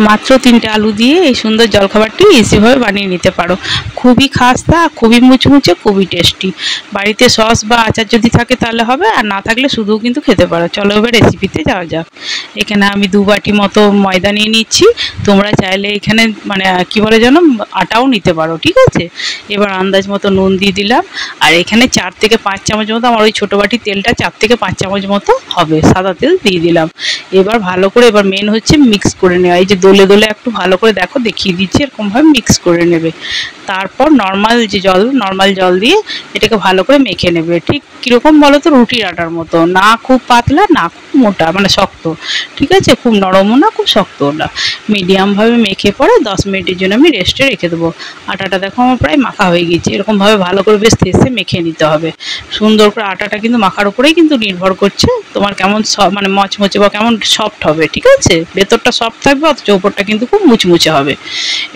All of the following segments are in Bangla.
মাত্র 3টে আলু দিয়ে এই সুন্দর জলখাবারটি ইজিভাবে বানিয়ে নিতে পারো। খুবই খাস্তা, খুবই মুচমুচে, খুবই টেস্টি। বাড়িতে সস বা আচার যদি থাকে তাহলে হবে, আর না থাকলে শুধুও কিন্তু খেতে পারো। চলো এবার রেসিপিতে যাওয়া যাক। এখানে আমি 2 বাটি মতো ময়দা নিয়ে নিচ্ছি। তোমরা চাইলে এখানে মানে কী বলে যেন আটাও নিতে পারো, ঠিক আছে। এবার আন্দাজ মতো নুন দিয়ে দিলাম। আর এখানে 4 থেকে 5 চামচ মতো, আমার ওই ছোটো বাটি তেলটা 4 থেকে 5 চামচ মতো হবে, সাদা তেল দিয়ে দিলাম। এবার ভালো করে, এবার মেন হচ্ছে মিক্স করে নেওয়া। এই যে দোলে দোলে একটু ভালো করে দেখো, দেখিয়ে দিচ্ছি, এরকমভাবে মিক্স করে নেবে। তারপর নর্মাল জল দিয়ে এটাকে ভালো করে মেখে নেবে। ঠিক কীরকম বলো তো, রুটির আটার মতো, না খুব পাতলা না খুব মোটা, মানে শক্ত, ঠিক আছে। খুব নরমও না খুব শক্তও না, মিডিয়ামভাবে মেখে পরে 10 মিনিটের জন্য আমি রেস্টে রেখে দেবো। আটাটা দেখো আমার প্রায় মাখা হয়ে গেছে। এরকমভাবে ভালো করে বেশ থেসে মেখে নিতে হবে সুন্দর করে। আটাটা কিন্তু মাখার উপরেই কিন্তু নির্ভর করছে তোমার কেমন মানে মচমচে বা কেমন সফট হবে, ঠিক আছে। ভেতরটা সফট থাকবে অথচ উপরটা কিন্তু খুব মুচমুচে হবে।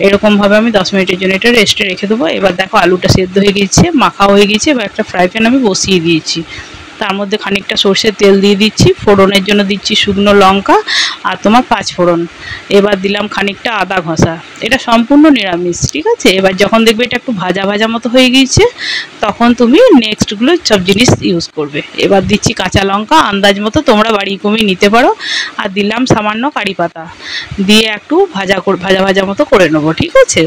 এরকমভাবে আমি 10 মিনিটের জন্য এটা রেস্টে রেখে দেবো। এবার দেখো আলুটা সেদ্ধ হয়ে গেছে, মাখা হয়ে গেছে। এবার একটা ফ্রাই প্যান আমি বসিয়ে দিয়েছি। তার মধ্যে খানিকটা সর্ষের তেল দিয়ে দিচ্ছি। ফোড়নের জন্য দিচ্ছি শুকনো লঙ্কা আর তোমার 5 ফোড়ন। এবার দিলাম খানিকটা আদা ঘষা। এটা সম্পূর্ণ নিরামিষ, ঠিক আছে। এবার যখন দেখবে এটা একটু ভাজা ভাজা মতো হয়ে গিয়েছে, তখন তুমি নেক্সটগুলো সব জিনিস ইউজ করবে। এবার দিচ্ছি কাঁচা লঙ্কা আন্দাজ মতো, তোমরা বাড়ি কমিয়ে নিতে পারো। আর দিলাম সামান্য কারি পাতা দিয়ে একটু ভাজা মতো করে নেবো, ঠিক আছে।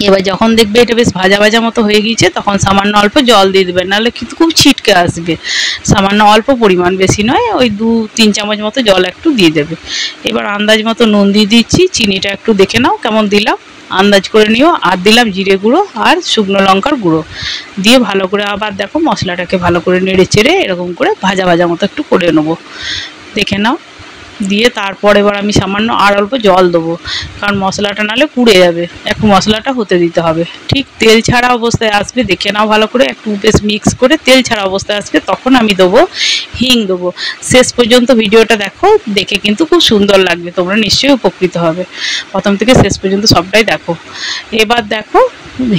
এবার যখন দেখবে এটা বেশ ভাজা ভাজা মতো হয়ে গিয়েছে, তখন সামান্য অল্প জল দিয়ে দেবে, নাহলে কিন্তু খুব ছিটকে আসবে। সামান্য অল্প পরিমাণ, বেশি নয়, ওই 2-3 চামচ মতো জল একটু দিয়ে দেবে। এবার আন্দাজ মতো নুন দিয়ে দিচ্ছি। চিনিটা একটু দেখে নাও কেমন দিলাম, আন্দাজ করে নিও। আর দিলাম জিরে গুঁড়ো আর শুকনো লঙ্কার গুঁড়ো দিয়ে ভালো করে আবার দেখো মশলাটাকে ভালো করে নেড়ে চেড়ে এরকম করে ভাজা ভাজা মতো একটু করে নেবো, দেখে নাও। দিয়ে তারপর এবার আমি সামান্য আর অল্প জল দেবো, কারণ মশলাটা নাহলে পুড়ে যাবে। একটু মশলাটা হতে দিতে হবে। ঠিক তেল ছাড়া অবস্থায় আসবে, দেখে নাও ভালো করে, একটু বেশ মিক্স করে তেল ছাড়া অবস্থায় আসবে, তখন আমি দেবো হিং দেবো। শেষ পর্যন্ত ভিডিওটা দেখো, দেখে কিন্তু খুব সুন্দর লাগবে, তোমরা নিশ্চয়ই উপকৃত হবে। প্রথম থেকে শেষ পর্যন্ত সবটাই দেখো। এবার দেখো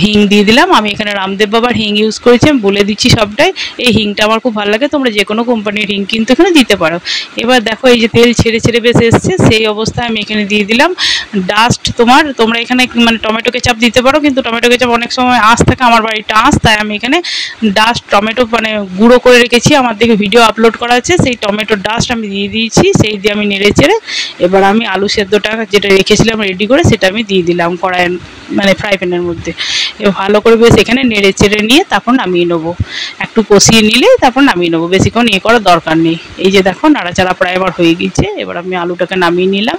হিং দিয়ে দিলাম। আমি এখানে রামদেব বাবার হিং ইউজ করেছি, আমি বলে দিচ্ছি সবটাই। এই হিংটা আমার খুব ভালো লাগে, তোমরা যে কোনো কোম্পানির হিং কিন্তু এখানে দিতে পারো। এবার দেখো এই যে তেল ছেড়ে ছেড়ে বেশ এসছে, সেই অবস্থায় আমি এখানে দিয়ে দিলাম ডাস্ট। তোমরা এখানে মানে টমেটো কেচাপ দিতে পারো, কিন্তু টমেটো কেচাপ অনেক সময় আঁশ থাকে, আমার বাড়িটা আঁশ, তাই আমি এখানে ডাস্ট টমেটো মানে গুঁড়ো করে রেখেছি, আমার দিকে ভিডিও আপলোড করা আছে, সেই টমেটোর ডাস্ট আমি দিয়ে দিয়েছি। সেই দিয়ে আমি নেড়ে চেড়ে এবার আমি আলু সেদ্ধটা যেটা রেখেছিলাম রেডি করে, সেটা আমি দিয়ে দিলাম কড়াইয়ের মানে ফ্রাই প্যানের মধ্যে। এবার ভালো করে বেশ এখানে নেড়ে চেড়ে নিয়ে তারপর নামিয়ে নেবো। একটু কষিয়ে নিলে তারপর নামিয়ে নেবো, বেশিক্ষণ করার দরকার নেই। এই যে দেখো নাড়াচাড়া প্রায় এবার হয়ে গেছে। এবার আমি আলুটাকে নামিয়ে নিলাম,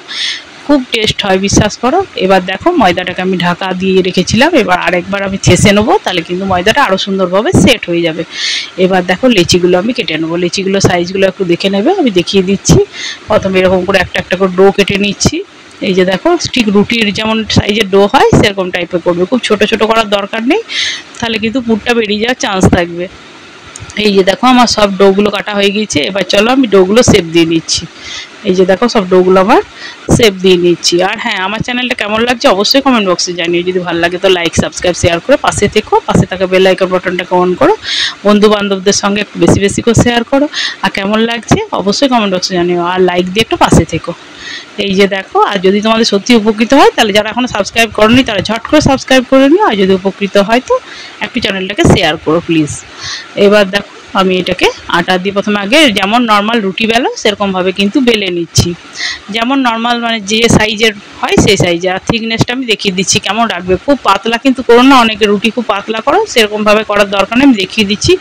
খুব টেস্ট হয় বিশ্বাস করো। এবার দেখো ময়দাটাকে আমি ঢাকা দিয়ে রেখেছিলাম, এবার আরেকবার আমি ঠেসে নেবো, তাহলে কিন্তু ময়দাটা আরও সুন্দরভাবে সেট হয়ে যাবে। এবার দেখো লেচিগুলো আমি কেটে নেবো। লেচিগুলো সাইজগুলো একটু দেখে নেবে, আমি দেখিয়ে দিচ্ছি। প্রথমে এরকম করে একটা একটা করে ডো কেটে নিচ্ছি। এই যে দেখো ঠিক রুটির যেমন সাইজের ডো হয় সেরকম টাইপের করবে, খুব ছোট ছোট করার দরকার নেই, তাহলে কিন্তু পুরটা বেরিয়ে যাওয়ার চান্স থাকবে। এই যে দেখো আমার সব ডোগুলো কাটা হয়ে গিয়েছে। এবার চলো আমি ডোগুলো শেপ দিয়ে নিচ্ছি। এই যে দেখো সব ডোগুলো আমার শেপ দিয়ে নিচ্ছি। আর হ্যাঁ, আমার চ্যানেলটা কেমন লাগছে অবশ্যই কমেন্ট বক্সে জানিও। যদি ভালো লাগে তো লাইক সাবস্ক্রাইব শেয়ার করে পাশে থেকো। পাশে থাকা বেল আইকন বাটনটাকে অন করো, বন্ধু বান্ধবদের সঙ্গে একটু বেশি বেশি করে শেয়ার করো। আর কেমন লাগছে অবশ্যই কমেন্ট বক্সে জানিও, আর লাইক দিয়ে একটু পাশে থেকো। এই যে দেখো, আর যদি তোমাদের সত্যি উপকৃত হয় তাহলে যারা এখনো সাবস্ক্রাইব করোনি তারা ঝট করে সাবস্ক্রাইব করে নিও, আর যদি উপকৃত হয় তো একটু চ্যানেলটাকে শেয়ার করো প্লিজ। এবার দেখো আমি এটাকে আটা দিয়ে প্রথমে আগে যেমন নর্মাল রুটি বেলো সেরকমভাবে কিন্তু বেলে নিচ্ছি, যেমন নর্মাল মানে যে সাইজের হয় সেই সাইজে। আর থিকনেসটা আমি দেখিয়ে দিচ্ছি কেমন রাখবে, খুব পাতলা কিন্তু করো না, অনেকে রুটি খুব পাতলা করো, সেরকমভাবে করার দরকার নেই। আমি দেখিয়ে দিচ্ছি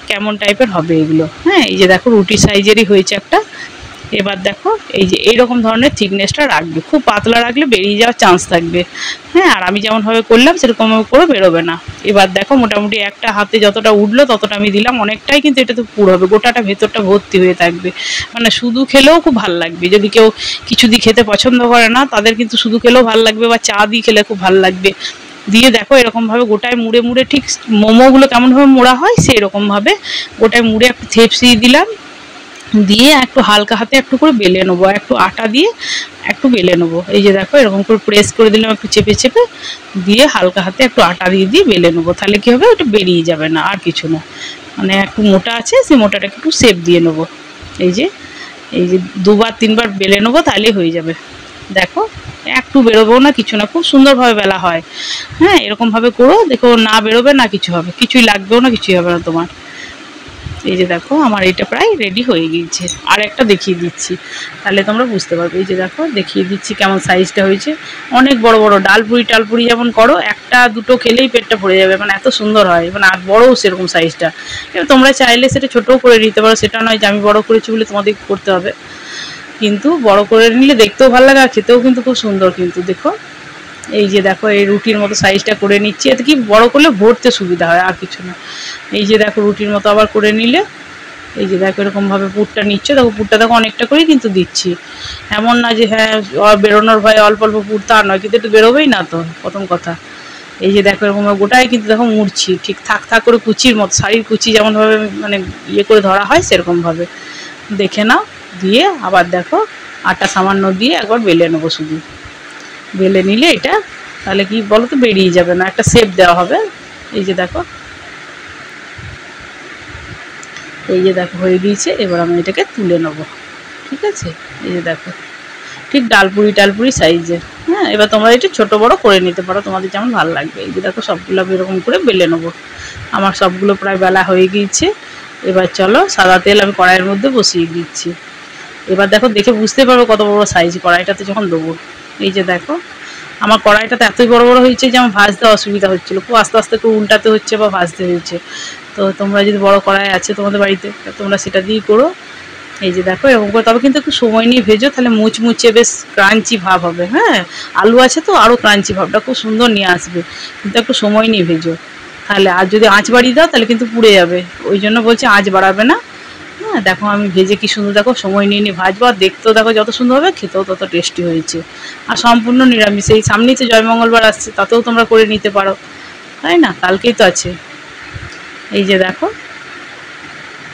কেমন টাইপের হবে এগুলো। হ্যাঁ, এই যে দেখো রুটি সাইজেরই হয়েছে একটা। এবার দেখো এই যে এইরকম ধরনের থিকনেসটা রাখবে, খুব পাতলা রাখলে বেরিয়ে যাওয়ার চান্স থাকবে। হ্যাঁ, আর আমি যেমনভাবে করলাম সেরকমভাবে করে বেরোবে না। এবার দেখো মোটামুটি একটা হাতে যতটা উঠলো ততটা আমি দিলাম, অনেকটাই কিন্তু এটা তো পুরো হবে, গোটাটা ভেতরটা ভর্তি হয়ে থাকবে, মানে শুধু খেলেও খুব ভালো লাগবে। যদি কেউ কিছু দিয়ে খেতে পছন্দ করে না তাদের কিন্তু শুধু খেলেও ভালো লাগবে, বা চা দিয়ে খেলে খুব ভালো লাগবে। দিয়ে দেখো এরকমভাবে গোটায় মুড়ে মুড়ে, ঠিক মোমোগুলো কেমনভাবে মোড়া হয় সেই রকমভাবে গোটায় মুড়ে একটু থেপসিয়ে দিলাম, দিয়ে একটু হালকা হাতে একটু করে বেলে নেবো, একটু আটা দিয়ে একটু বেলে নেবো। এই যে দেখো এরকম করে প্রেস করে দিলাম একটু চেপে চেপে, দিয়ে হালকা হাতে একটু আটা দিয়ে দিয়ে বেলে নেবো, তাহলে কী হবে ওটা বেরিয়ে যাবে না, আর কিছু না। মানে একটু মোটা আছে সেই মোটাটাকে একটু শেপ দিয়ে নেবো। এই যে 2-3 বার বেলে নেবো, তাহলেই হয়ে যাবে। দেখো একটু বেরোবেও না, কিছু না, খুব সুন্দরভাবে বেলা হয়। হ্যাঁ, এরকমভাবে করো, দেখো না বেরোবে না কিছু হবে, কিছুই লাগবেও না, কিছুই হবে না তোমার। এই যে দেখো আমার এটা প্রায় রেডি হয়ে গিয়েছে। আর একটা দেখিয়ে দিচ্ছি, তাহলে তোমরা বুঝতে পারবে। এই যে দেখো দেখিয়ে দিচ্ছি কেমন সাইজটা হয়েছে। অনেক বড় বড় ডালপুরি টালপুরি যেমন করো, একটা দুটো খেলেই পেটটা ভরে যাবে, মানে এত সুন্দর হয়, মানে আর বড়ও সেরকম সাইজটা। এবার তোমরা চাইলে সেটা ছোটও করে নিতে পারো, সেটা নয় যে আমি বড় করেছি বলে তোমাদের করতে হবে, কিন্তু বড় করে নিলে দেখতেও ভালো লাগে আর খেতেও কিন্তু খুব সুন্দর। কিন্তু দেখো এই যে দেখো এই রুটির মতো সাইজটা করে নিচ্ছি, এতে কি বড় করলে ভরতে সুবিধা হয়, আর কিছু না। এই যে দেখো রুটির মতো আবার করে নিলে, এই যে দেখো এরকমভাবে পুরটা নিচ্ছে, দেখো পুরটা দেখো অনেকটা করেই কিন্তু দিচ্ছি, এমন না যে হ্যাঁ বেরোনোর ভয়ে অল্প অল্প পুর, তা নয়, কিন্তু একটু বেরোবেই না তো প্রথম কথা। এই যে দেখো এরকম গোটাই কিন্তু দেখো মুড়ছি, ঠিক থাক থাক করে কুচির মতো, শাড়ির কুচি যেমনভাবে মানে ইয়ে করে ধরা হয় সেরকমভাবে দেখে নাও। দিয়ে আবার দেখো আটা সামান্য দিয়ে একবার বেলে নেবো, শুধু বেলে নিলে এটা তাহলে কি বলো তো বেরিয়ে যাবে না, একটা শেপ দেওয়া হবে। এই যে দেখো, এই যে দেখো হয়ে গিয়েছে, এবার আমি এটাকে তুলে নেবো, ঠিক আছে। এই যে দেখো ঠিক ডালপুরি টালপুরি সাইজের। হ্যাঁ, এবার তোমরা এটা ছোটো বড়ো করে নিতে পারো, তোমাদের যেমন ভালো লাগবে। এই যে দেখো সবগুলো এরকম করে বেলে নেবো। আমার সবগুলো প্রায় বেলা হয়ে গিয়েছে। এবার চলো সাদা তেল আমি কড়াইয়ের মধ্যে বসিয়ে দিচ্ছি। এবার দেখো দেখে বুঝতে পারবো কত বড় সাইজ কড়াইটাতে যখন দেবো। এই যে দেখো আমার কড়াইটাতে এতই বড় বড় হয়েছে যে আমার ভাজতে অসুবিধা হচ্ছিলো, খুব আস্তে আস্তে একটু উল্টাতে হচ্ছে বা ভাজতে হয়েছে। তো তোমরা যদি বড় কড়াই আছে তোমাদের বাড়িতে, তোমরা সেটা দিয়েই করো। এই যে দেখো এরকম করে, তবে কিন্তু একটু সময় নিয়ে ভেজো, তাহলে মুচমুচে বেশ ক্রাঞ্চি ভাব হবে। হ্যাঁ, আলু আছে তো আরও ক্রাঞ্চি ভাবটা খুব সুন্দর নিয়ে আসবে, কিন্তু একটু সময় নিয়ে ভেজো। তাহলে আর যদি আঁচ বাড়িয়ে দাও তাহলে কিন্তু পুড়ে যাবে, ওই জন্য বলছি আঁচ বাড়াবে না। হ্যাঁ, দেখো আমি ভেজে কি সুন্দর, দেখো সময় নিয়ে নিয়ে ভাজবো, আর দেখতেও দেখো যত সুন্দর হবে খেতেও তত টেস্টি হয়েছে। আর সম্পূর্ণ নিরামিষ, এই সামনেই তো জয়মঙ্গলবার আসছে, তাতেও তোমরা করে নিতে পারো, তাই না, কালকেই তো আছে। এই যে দেখো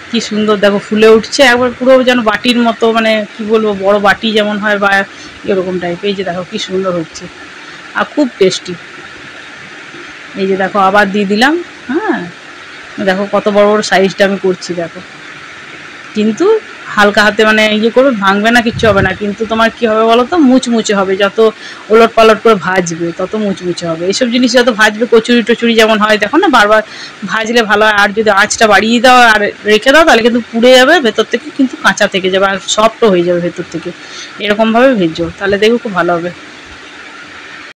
কি সুন্দর দেখো ফুলে উঠছে একবার, পুরো যেন বাটির মতো, মানে কি বলবো বড় বাটি যেমন হয় বা এরকম টাইপ। এই যে দেখো কি সুন্দর হচ্ছে আর খুব টেস্টি। এই যে দেখো আবার দিয়ে দিলাম। হ্যাঁ, দেখো কত বড় বড় সাইজটা আমি করছি দেখো, কিন্তু হালকা হাতে মানে ইয়ে করবে, ভাঙবে না, কিচ্ছু হবে না। কিন্তু তোমার কি হবে বলো তো, মুচমুচে হবে, যত ওলট পালট করে ভাজবে তত মুচমুচে হবে। এইসব জিনিস যত ভাজবে, কচুরি টচুরি যেমন হয় দেখো না, বারবার ভাজলে ভালো হয়। আর যদি আঁচটা বাড়িয়ে দাও আর রেখে দাও তাহলে কিন্তু পুড়ে যাবে ভেতর থেকে, কিন্তু কাঁচা থেকে যাবে আর সফটও হয়ে যাবে ভেতর থেকে। এরকমভাবে ভেজো, তাহলে দেখো খুব ভালো হবে।